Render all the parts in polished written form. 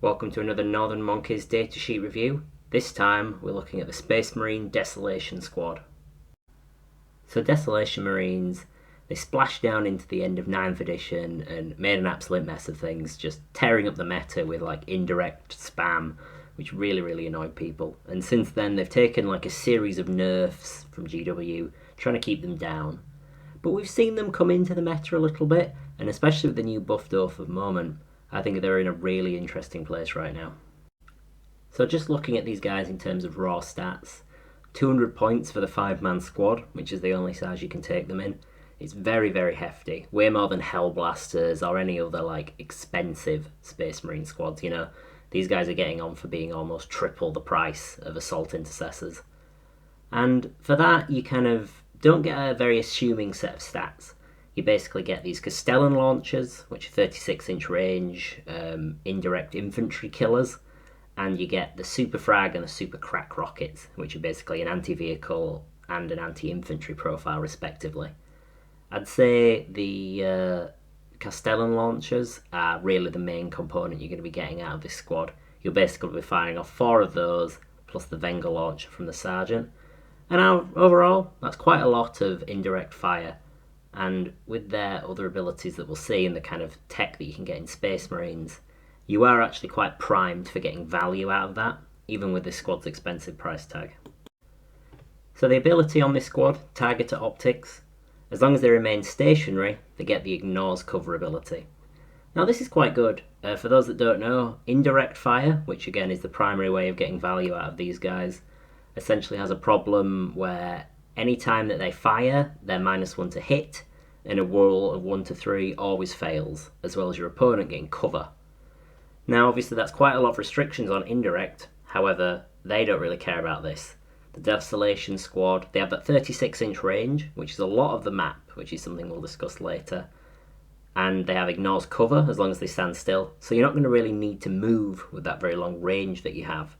Welcome to another Northern Monkeys datasheet review. This time we're looking at the Space Marine Desolation Squad. So Desolation Marines, they splashed down into the end of 9th edition and made an absolute mess of things, just tearing up the meta with like indirect spam, which really annoyed people. And since then they've taken like a series of nerfs from GW, trying to keep them down. But we've seen them come into the meta a little bit, and especially with the new buffed oath of moment, I think they're in a really interesting place right now. So just looking at these guys in terms of raw stats, 200 points for the 5-man squad, which is the only size you can take them in. It's very hefty, way more than Hellblasters or any other like expensive Space Marine squads, you know. These guys are getting on for being almost triple the price of Assault Intercessors. And for that, you kind of don't get a very assuming set of stats. You basically get these Castellan launchers, which are 36-inch range, indirect infantry killers, and you get the Super Frag and the Super Crack rockets, which are basically an anti-vehicle and an anti-infantry profile, respectively. I'd say the Castellan launchers are really the main component you're going to be getting out of this squad. You'll basically be firing off 4 of those, plus the Venga launcher from the Sergeant. And overall, that's quite a lot of indirect fire. And with their other abilities that we'll see and the kind of tech that you can get in Space Marines, you are actually quite primed for getting value out of that, even with this squad's expensive price tag. So the ability on this squad, target to optics, as long as they remain stationary, they get the ignores cover ability. Now this is quite good. For those that don't know, indirect fire, which again is the primary way of getting value out of these guys, essentially has a problem where any time that they fire, they're -1 to hit, and a roll of 1 to 3 always fails, as well as your opponent getting cover. Now obviously that's quite a lot of restrictions on indirect, however, they don't really care about this. The Desolation Squad, they have that 36-inch range, which is a lot of the map, which is something we'll discuss later. And they have ignores cover as long as they stand still, so you're not going to really need to move with that very long range that you have.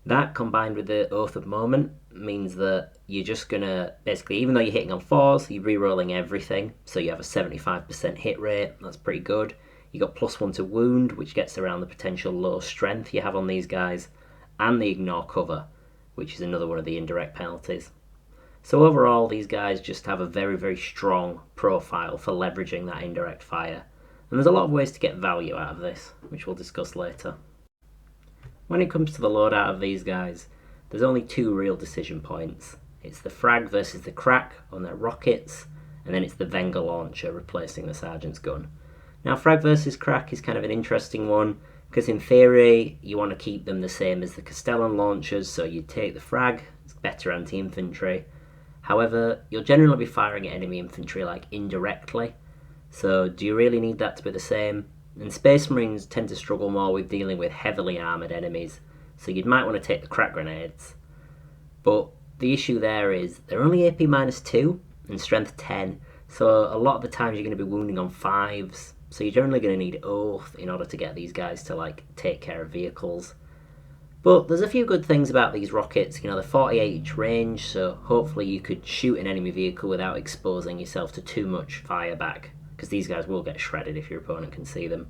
That combined with the Oath of Moment means that you're just going to, basically, even though you're hitting on 4s, you're re-rolling everything, so you have a 75% hit rate, that's pretty good. You got +1 to wound, which gets around the potential low strength you have on these guys, and the ignore cover, which is another one of the indirect penalties. So overall, these guys just have a very strong profile for leveraging that indirect fire, and there's a lot of ways to get value out of this, which we'll discuss later. When it comes to the loadout of these guys, there's only 2 real decision points. It's the Frag versus the Crack on their rockets, and then it's the Venga launcher replacing the Sergeant's gun. Now Frag versus Crack is kind of an interesting one, because in theory you want to keep them the same as the Castellan launchers, so you take the Frag, it's better anti-infantry. However, you'll generally be firing at enemy infantry like indirectly, so do you really need that to be the same? And Space Marines tend to struggle more with dealing with heavily armoured enemies, so you might want to take the crack grenades. But the issue there is they're only AP -2 and strength 10, so a lot of the times you're going to be wounding on 5s, so you're generally going to need Oath in order to get these guys to like take care of vehicles. But there's a few good things about these rockets, you know, they're 48-inch range, so hopefully you could shoot an enemy vehicle without exposing yourself to too much fire back, because these guys will get shredded if your opponent can see them.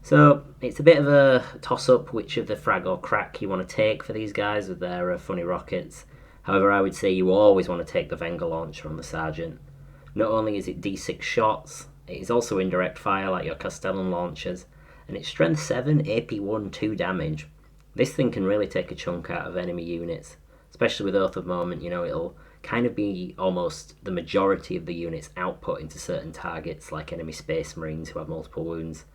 So it's a bit of a toss-up which of the Frag or Crack you want to take for these guys with their funny rockets. However, I would say you always want to take the Venga launcher on the Sergeant. Not only is it D6 shots, it is also indirect fire like your Castellan launchers, and it's strength 7, AP 1, 2 damage. This thing can really take a chunk out of enemy units, especially with Oath of Moment, you know, it'll kind of be almost the majority of the unit's output into certain targets like enemy Space Marines who have multiple wounds.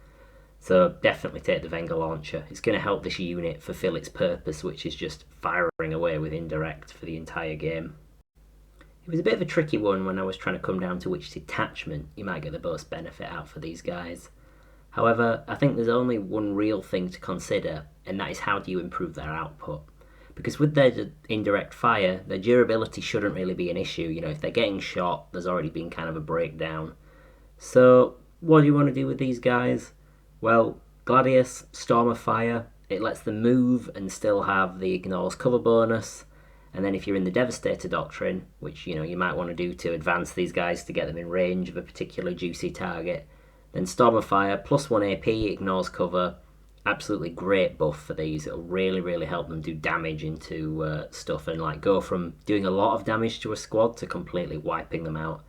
So definitely take the Venga launcher. It's going to help this unit fulfill its purpose, which is just firing away with indirect for the entire game. It was a bit of a tricky one when I was trying to come down to which detachment you might get the most benefit out for these guys. However, I think there's only one real thing to consider, and that is how do you improve their output. Because with their indirect fire, their durability shouldn't really be an issue. You know, if they're getting shot, there's already been kind of a breakdown. So what do you want to do with these guys? Well, Gladius, Storm of Fire, it lets them move and still have the ignores cover bonus. And then if you're in the Devastator Doctrine, which you know you might want to do to advance these guys to get them in range of a particular juicy target, then Storm of Fire, +1 AP, ignores cover, absolutely great buff for these. It'll really help them do damage into stuff and like go from doing a lot of damage to a squad to completely wiping them out.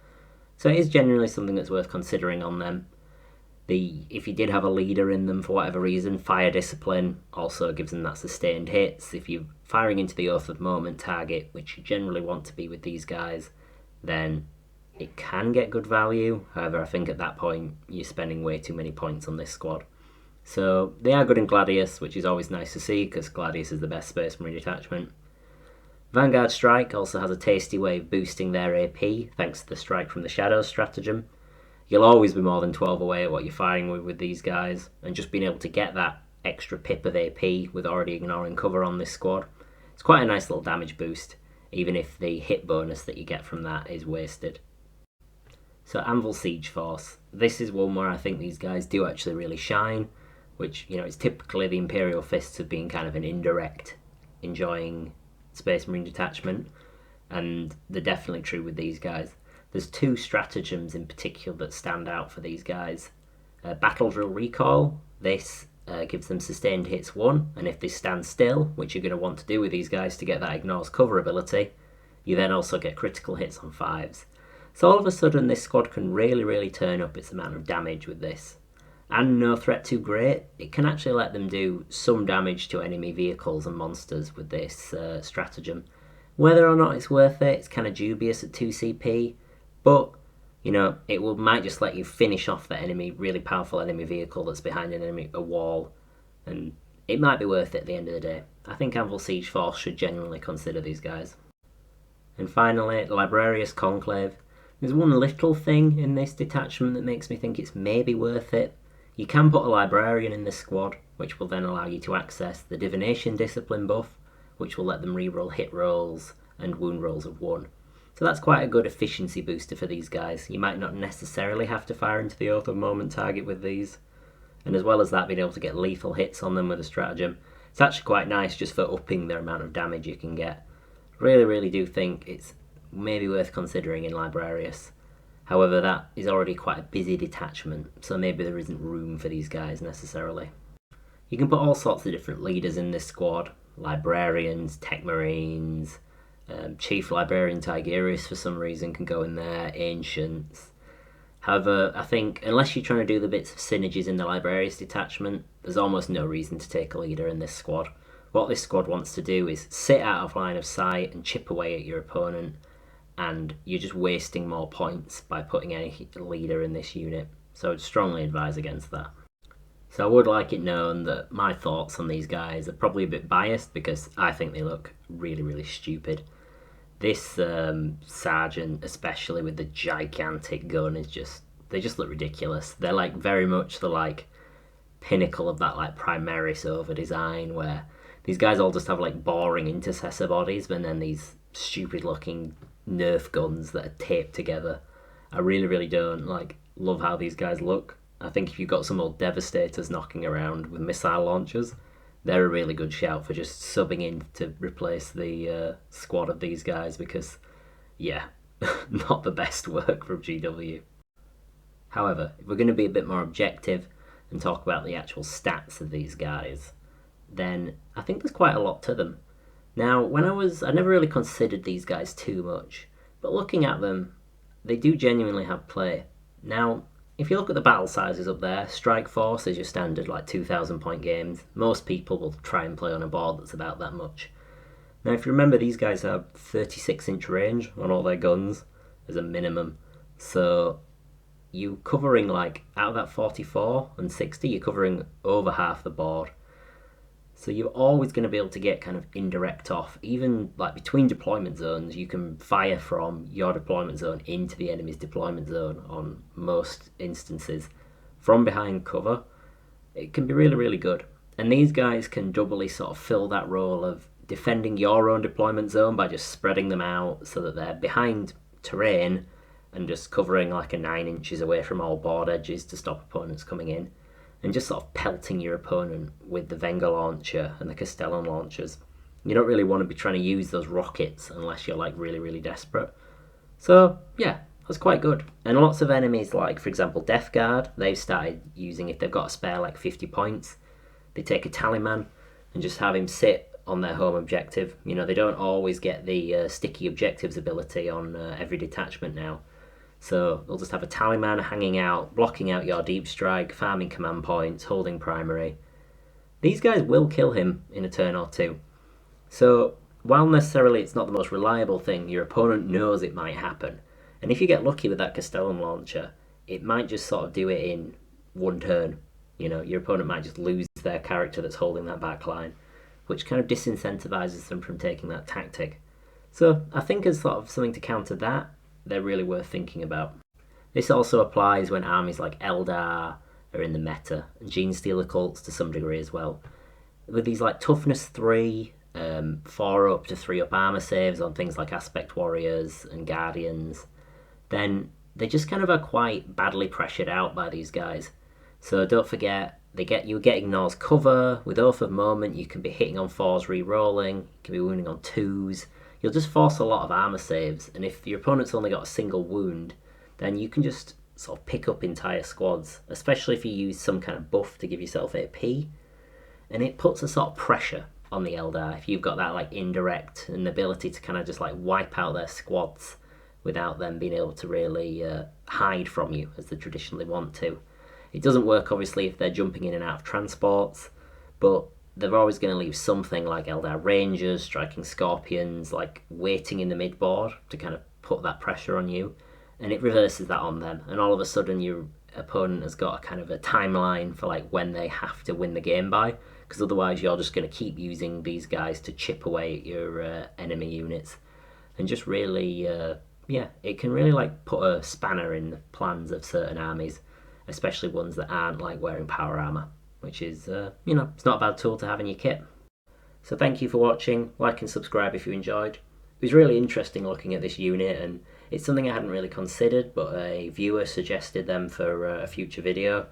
So it is genuinely something that's worth considering on them. If you did have a leader in them for whatever reason, Fire Discipline also gives them that sustained hits. If you're firing into the Oath of Moment target, which you generally want to be with these guys, then it can get good value. However, I think at that point you're spending way too many points on this squad. So they are good in Gladius, which is always nice to see because Gladius is the best Space Marine detachment. Vanguard Strike also has a tasty way of boosting their AP thanks to the Strike from the Shadows stratagem. You'll always be more than 12 away at what you're firing with these guys, and just being able to get that extra pip of AP with already ignoring cover on this squad, it's quite a nice little damage boost, even if the hit bonus that you get from that is wasted. So Anvil Siege Force, this is one where I think these guys do actually really shine, which, you know, it's typically the Imperial Fists have been kind of an indirect enjoying Space Marine detachment, and they're definitely true with these guys. There's two stratagems in particular that stand out for these guys. Battle Drill Recall, this gives them sustained hits 1, and if they stand still, which you're going to want to do with these guys to get that ignores cover ability, you then also get critical hits on 5s. So all of a sudden this squad can really turn up its amount of damage with this. And no threat too great, it can actually let them do some damage to enemy vehicles and monsters with this stratagem. Whether or not it's worth it, it's kind of dubious at 2 CP, but you know, it might just let you finish off the enemy, really powerful enemy vehicle that's behind a wall, and it might be worth it at the end of the day. I think Anvil Siege Force should genuinely consider these guys. And finally, Librarious Conclave. There's one little thing in this detachment that makes me think it's maybe worth it. You can put a Librarian in this squad, which will then allow you to access the Divination Discipline buff, which will let them reroll hit rolls and wound rolls of 1. So that's quite a good efficiency booster for these guys. You might not necessarily have to fire into the Oath of Moment target with these. And as well as that, being able to get lethal hits on them with a stratagem, it's actually quite nice just for upping the amount of damage you can get. Really do think it's maybe worth considering in Librarious. However, that is already quite a busy detachment, so maybe there isn't room for these guys necessarily. You can put all sorts of different leaders in this squad. Librarians, Tech Marines, Chief Librarian Tigerius for some reason can go in there, Ancients. However, I think unless you're trying to do the bits of synergies in the Librarious detachment, there's almost no reason to take a leader in this squad. What this squad wants to do is sit out of line of sight and chip away at your opponent, and you're just wasting more points by putting any leader in this unit. So I'd strongly advise against that. So I would like it known that my thoughts on these guys are probably a bit biased because I think they look really stupid. This sergeant, especially with the gigantic gun, they just look ridiculous. They're like very much the like pinnacle of that like Primaris over design, where these guys all just have like boring intercessor bodies, but then these stupid looking Nerf guns that are taped together. I really don't like love how these guys look. I think if you've got some old Devastators knocking around with missile launchers, they're a really good shout for just subbing in to replace the squad of these guys because, yeah, not the best work from GW. However, if we're going to be a bit more objective and talk about the actual stats of these guys, then I think there's quite a lot to them. Now, I never really considered these guys too much, but looking at them, they do genuinely have play. Now, if you look at the battle sizes up there, Strike Force is your standard like 2,000 point games. Most people will try and play on a board that's about that much. Now, if you remember, these guys have 36-inch range on all their guns as a minimum. So you covering like out of that 44 and 60, you're covering over half the board. So you're always going to be able to get kind of indirect off. Even like between deployment zones, you can fire from your deployment zone into the enemy's deployment zone on most instances. From behind cover, it can be really good. And these guys can doubly sort of fill that role of defending your own deployment zone by just spreading them out so that they're behind terrain and just covering like a 9 inches away from all board edges to stop opponents coming in. And just sort of pelting your opponent with the Venga launcher and the Castellan launchers. You don't really want to be trying to use those rockets unless you're like really desperate. So yeah, that's quite good. And lots of enemies, like for example Death Guard, they've started using, if they've got a spare like 50 points, they take a tallyman and just have him sit on their home objective. You know, they don't always get the sticky objectives ability on every detachment now. So they'll just have a tallyman hanging out, blocking out your deep strike, farming command points, holding primary. These guys will kill him in a turn or two. So while necessarily it's not the most reliable thing, your opponent knows it might happen. And if you get lucky with that Castellum launcher, it might just sort of do it in one turn. You know, your opponent might just lose their character that's holding that back line, which kind of disincentivizes them from taking that tactic. So I think as sort of something to counter that, they're really worth thinking about. This also applies when armies like Eldar are in the meta, and Genestealer cults to some degree as well. With these like toughness 3, 4 up to 3 up armor saves on things like Aspect Warriors and Guardians, then they just kind of are quite badly pressured out by these guys. So don't forget, you get Ignore's cover. With Oath of Moment, you can be hitting on 4s re-rolling, you can be wounding on 2s. You'll just force a lot of armor saves, and if your opponent's only got a single wound, then you can just sort of pick up entire squads, especially if you use some kind of buff to give yourself AP. And it puts a sort of pressure on the Eldar if you've got that like indirect and the ability to kind of just like wipe out their squads without them being able to really hide from you as they traditionally want to. It doesn't work obviously if they're jumping in and out of transports, but they're always going to leave something like Eldar Rangers, striking Scorpions, like waiting in the mid-board to kind of put that pressure on you, and it reverses that on them, and all of a sudden your opponent has got a kind of a timeline for like when they have to win the game by, because otherwise you're just going to keep using these guys to chip away at your enemy units, and just really, it can really like put a spanner in the plans of certain armies, especially ones that aren't like wearing power armor, which is, it's not a bad tool to have in your kit. So thank you for watching, like and subscribe if you enjoyed. It was really interesting looking at this unit, and it's something I hadn't really considered, but a viewer suggested them for a future video.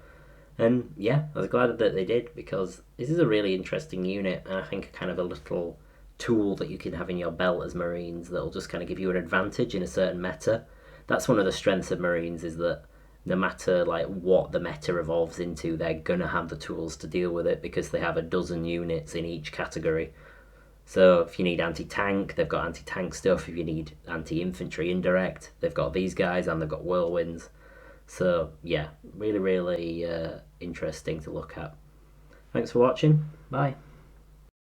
And yeah, I was glad that they did, because this is a really interesting unit, and I think kind of a little tool that you can have in your belt as Marines that'll just kind of give you an advantage in a certain meta. That's one of the strengths of Marines, is that no matter like what the meta evolves into, they're gonna have the tools to deal with it, because they have a dozen units in each category. So if you need anti-tank, they've got anti-tank stuff. If you need anti-infantry indirect, they've got these guys, and they've got whirlwinds. So yeah, really interesting to look at. Thanks for watching. Bye.